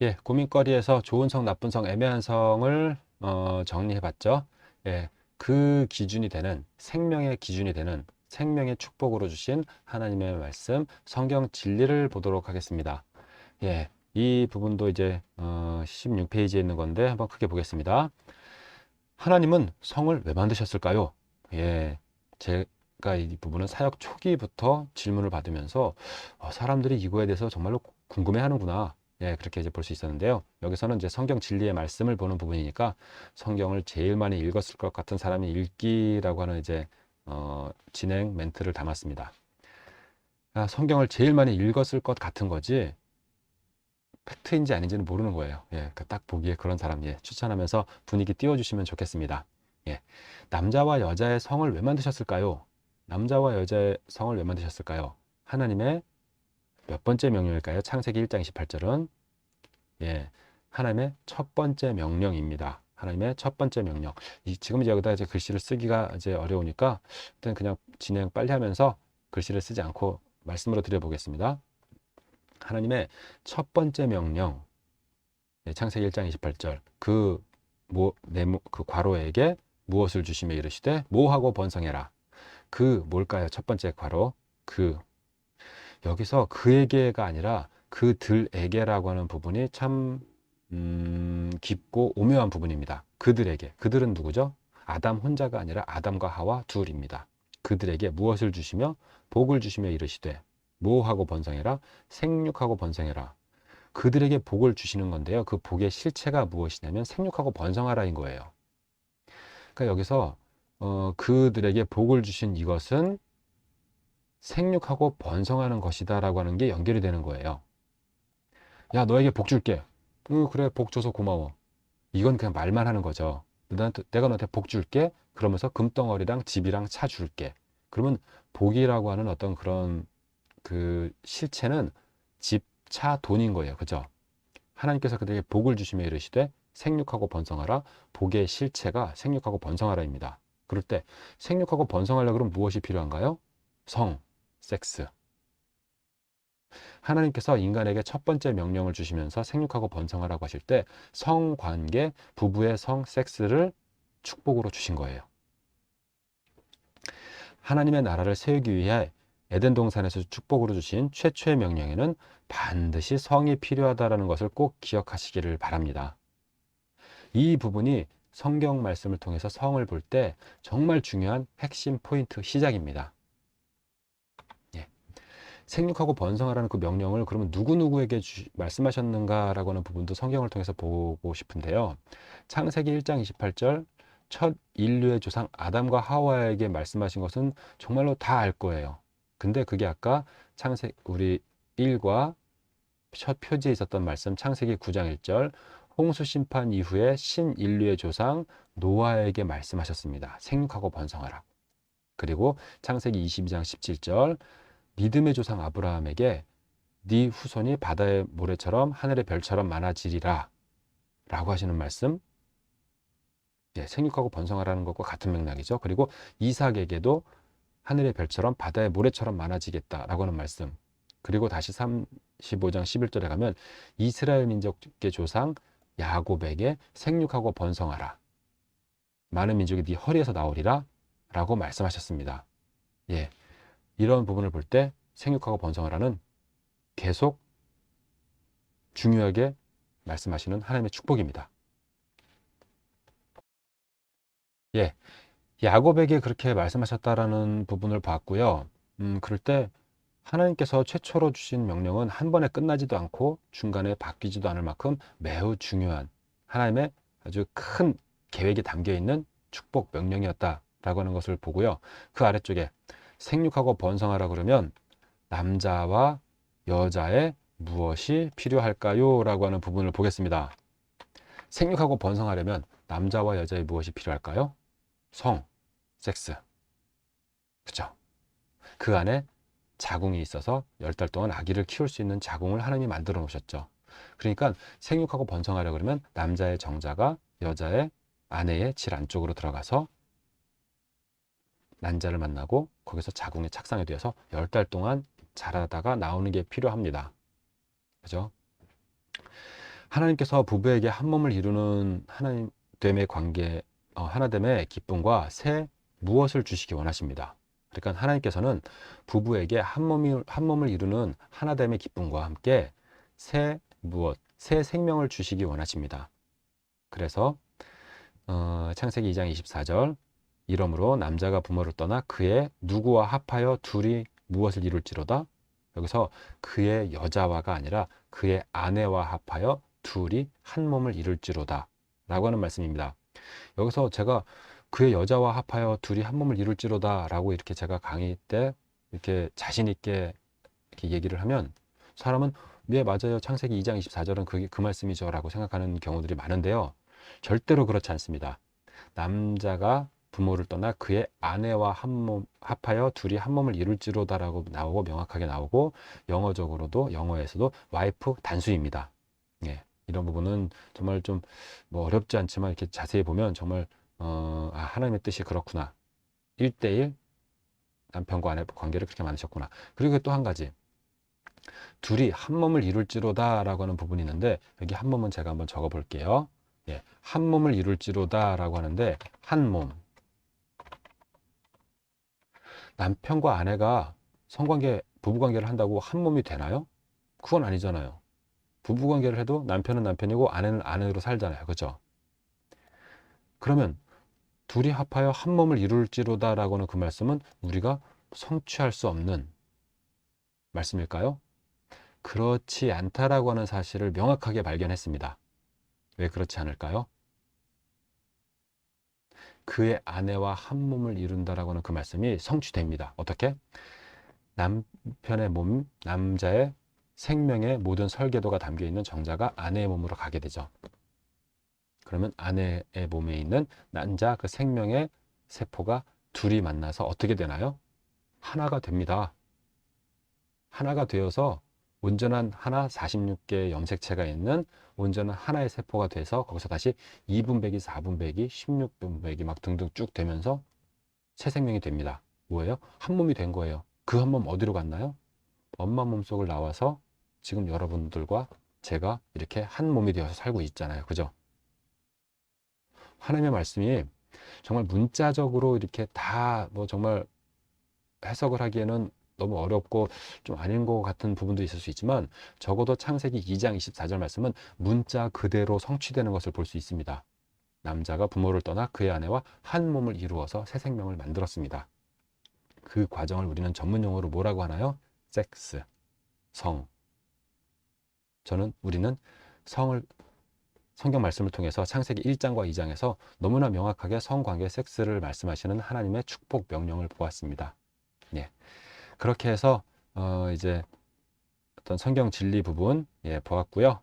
예, 고민거리에서 좋은 성, 나쁜 성, 애매한 성을 정리해 봤죠. 예, 그 기준이 되는 생명의 기준이 되는 생명의 축복으로 주신 하나님의 말씀, 성경 진리를 보도록 하겠습니다. 예, 이 부분도 이제 16페이지에 있는 건데 한번 크게 보겠습니다. 하나님은 성을 왜 만드셨을까요? 예, 제가 이 부분은 사역 초기부터 질문을 받으면서 사람들이 이거에 대해서 정말로 궁금해하는구나. 예, 그렇게 이제 볼 수 있었는데요. 여기서는 이제 성경 진리의 말씀을 보는 부분이니까 성경을 제일 많이 읽었을 것 같은 사람이 읽기라고 하는 이제 진행 멘트를 담았습니다. 성경을 제일 많이 읽었을 것 같은 거지 팩트인지 아닌지는 모르는 거예요. 예, 딱 보기에 그런 사람 추천하면서 분위기 띄워주시면 좋겠습니다. 예, 남자와 여자의 성을 왜 만드셨을까요? 남자와 여자의 성을 왜 만드셨을까요? 하나님의 몇 번째 명령일까요? 창세기 1장 28절은 예, 하나님의 첫 번째 명령입니다. 하나님의 첫 번째 명령. 지금 이제 여기다 이제 글씨를 쓰기가 이제 어려우니까 일단 그냥 진행 빨리 하면서 글씨를 쓰지 않고 말씀으로 드려보겠습니다. 하나님의 첫 번째 명령. 창세기 1장 28절 그 과로에게 무엇을 주시며 이르시되 모하고 번성해라. 그 뭘까요? 첫 번째 과로 그 여기서 그에게가 아니라 그들에게라고 하는 부분이 참 깊고 오묘한 부분입니다. 그들에게 그들은 누구죠? 아담 혼자가 아니라 아담과 하와 둘입니다. 그들에게 무엇을 주시며 복을 주시며 이르시되 모하고 번성해라 생육하고 번성해라. 그들에게 복을 주시는 건데요. 그 복의 실체가 무엇이냐면 생육하고 번성하라인 거예요. 그러니까 여기서 그들에게 복을 주신 이것은 생육하고 번성하는 것이다라고 하는 게 연결이 되는 거예요. 야, 너에게 복 줄게. 응, 그래, 복 줘서 고마워. 이건 그냥 말만 하는 거죠. 내가 너한테 복 줄게. 그러면서 금덩어리랑 집이랑 차 줄게. 그러면 복이라고 하는 어떤 그런 그 실체는 집, 차, 돈인 거예요. 그죠? 하나님께서 그들에게 복을 주시며 이르시되 생육하고 번성하라. 복의 실체가 생육하고 번성하라입니다. 그럴 때 생육하고 번성하려고 그러면 무엇이 필요한가요? 성, 섹스. 하나님께서 인간에게 첫 번째 명령을 주시면서 생육하고 번성하라고 하실 때 성관계, 부부의 성, 섹스를 축복으로 주신 거예요. 하나님의 나라를 세우기 위해 에덴 동산에서 축복으로 주신 최초의 명령에는 반드시 성이 필요하다는 것을 꼭 기억하시기를 바랍니다. 이 부분이 성경 말씀을 통해서 성을 볼 때 정말 중요한 핵심 포인트 시작입니다. 예. 생육하고 번성하라는 그 명령을 그러면 누구누구에게 말씀하셨는가라고 하는 부분도 성경을 통해서 보고 싶은데요. 창세기 1장 28절 첫 인류의 조상 아담과 하와에게 말씀하신 것은 정말로 다 알 거예요. 근데 그게 아까 우리 1과 첫 표지에 있었던 말씀 창세기 9장 1절 홍수 심판 이후에 신인류의 조상 노아에게 말씀하셨습니다. 생육하고 번성하라. 그리고 창세기 22장 17절 믿음의 조상 아브라함에게 네 후손이 바다의 모래처럼 하늘의 별처럼 많아지리라 라고 하시는 말씀 생육하고 번성하라는 것과 같은 맥락이죠. 그리고 이삭에게도 하늘의 별처럼 바다의 모래처럼 많아지겠다라고 하는 말씀. 그리고 다시 35장 11절에 가면 이스라엘 민족의 조상 야곱에게 생육하고 번성하라. 많은 민족이 네 허리에서 나오리라 라고 말씀하셨습니다. 예, 이런 부분을 볼 때 생육하고 번성하라는 계속 중요하게 말씀하시는 하나님의 축복입니다. 예, 야곱에게 그렇게 말씀하셨다라는 부분을 봤고요. 그럴 때 하나님께서 최초로 주신 명령은 한 번에 끝나지도 않고 중간에 바뀌지도 않을 만큼 매우 중요한 하나님의 아주 큰 계획이 담겨 있는 축복 명령이었다라고 하는 것을 보고요. 그 아래쪽에 생육하고 번성하라 그러면 남자와 여자의 무엇이 필요할까요? 라고 하는 부분을 보겠습니다. 생육하고 번성하려면 남자와 여자의 무엇이 필요할까요? 성, 섹스. 그죠? 그 안에 자궁이 있어서 10달 동안 아기를 키울 수 있는 자궁을 하나님이 만들어 놓으셨죠. 그러니까 생육하고 번성하려 그러면 남자의 정자가 여자의 아내의 질 안쪽으로 들어가서 난자를 만나고 거기서 자궁에 착상이 되어서 10달 동안 자라다가 나오는 게 필요합니다. 그죠? 하나님께서 부부에게 한 몸을 이루는 하나님됨의 관계, 하나됨의 기쁨과 새 무엇을 주시기 원하십니다. 그러니까 하나님께서는 부부에게 한 몸을 이루는 하나됨의 기쁨과 함께 새 무엇, 새 생명을 주시기 원하십니다. 그래서 창세기 2장 24절, 이러므로 남자가 부모를 떠나 그의 누구와 합하여 둘이 무엇을 이룰지로다. 여기서 그의 여자와가 아니라 그의 아내와 합하여 둘이 한 몸을 이룰지로다 라고 하는 말씀입니다. 여기서 제가 그의 여자와 합하여 둘이 한 몸을 이룰지로다 라고 이렇게 제가 강의 때 이렇게 자신 있게 이렇게 얘기를 하면 사람은 네, 맞아요, 창세기 2장 24절은 그 말씀이죠 라고 생각하는 경우들이 많은데요, 절대로 그렇지 않습니다. 남자가 부모를 떠나 그의 아내와 한 몸 합하여 둘이 한 몸을 이룰지로다라고 나오고 명확하게 나오고, 영어에서도 와이프 단수입니다. 예, 이런 부분은 정말 좀 뭐 어렵지 않지만 이렇게 자세히 보면 정말 하나님의 뜻이 그렇구나. 1대1 남편과 아내 관계를 그렇게 만드셨구나. 그리고 또 한 가지, 둘이 한 몸을 이룰지로다 라고 하는 부분이 있는데, 여기 한 몸은 제가 한번 적어 볼게요. 예, 한 몸을 이룰지로다 라고 하는데, 한 몸, 남편과 아내가 부부관계를 한다고 한 몸이 되나요? 그건 아니잖아요. 부부관계를 해도 남편은 남편이고 아내는 아내로 살잖아요. 그죠? 그러면 둘이 합하여 한 몸을 이룰지로다 라고 하는 그 말씀은 우리가 성취할 수 없는 말씀일까요? 그렇지 않다라고 하는 사실을 명확하게 발견했습니다. 왜 그렇지 않을까요? 그의 아내와 한 몸을 이룬다라고 하는 그 말씀이 성취됩니다. 어떻게? 남편의 몸, 남자의 생명의 모든 설계도가 담겨 있는 정자가 아내의 몸으로 가게 되죠. 그러면 아내의 몸에 있는 남자 그 생명의 세포가 둘이 만나서 어떻게 되나요? 하나가 됩니다. 하나가 되어서 온전한 하나 46개의 염색체가 있는 온전한 하나의 세포가 돼서 거기서 다시 2분배기, 4분배기, 16분배기 막 등등 쭉 되면서 새 생명이 됩니다. 뭐예요? 한 몸이 된 거예요. 그 한 몸 어디로 갔나요? 엄마 몸속을 나와서 지금 여러분들과 제가 이렇게 한 몸이 되어서 살고 있잖아요. 그죠? 하나님의 말씀이 정말 문자적으로 이렇게 다 뭐 정말 해석을 하기에는 너무 어렵고 좀 아닌 것 같은 부분도 있을 수 있지만, 적어도 창세기 2장 24절 말씀은 문자 그대로 성취되는 것을 볼 수 있습니다. 남자가 부모를 떠나 그의 아내와 한 몸을 이루어서 새 생명을 만들었습니다. 그 과정을 우리는 전문 용어로 뭐라고 하나요? 섹스, 성. 우리는 성을 성경 말씀을 통해서 창세기 1장과 2장에서 너무나 명확하게 성관계 섹스를 말씀하시는 하나님의 축복 명령을 보았습니다. 예. 그렇게 해서 이제 어떤 성경 진리 부분 보았고요.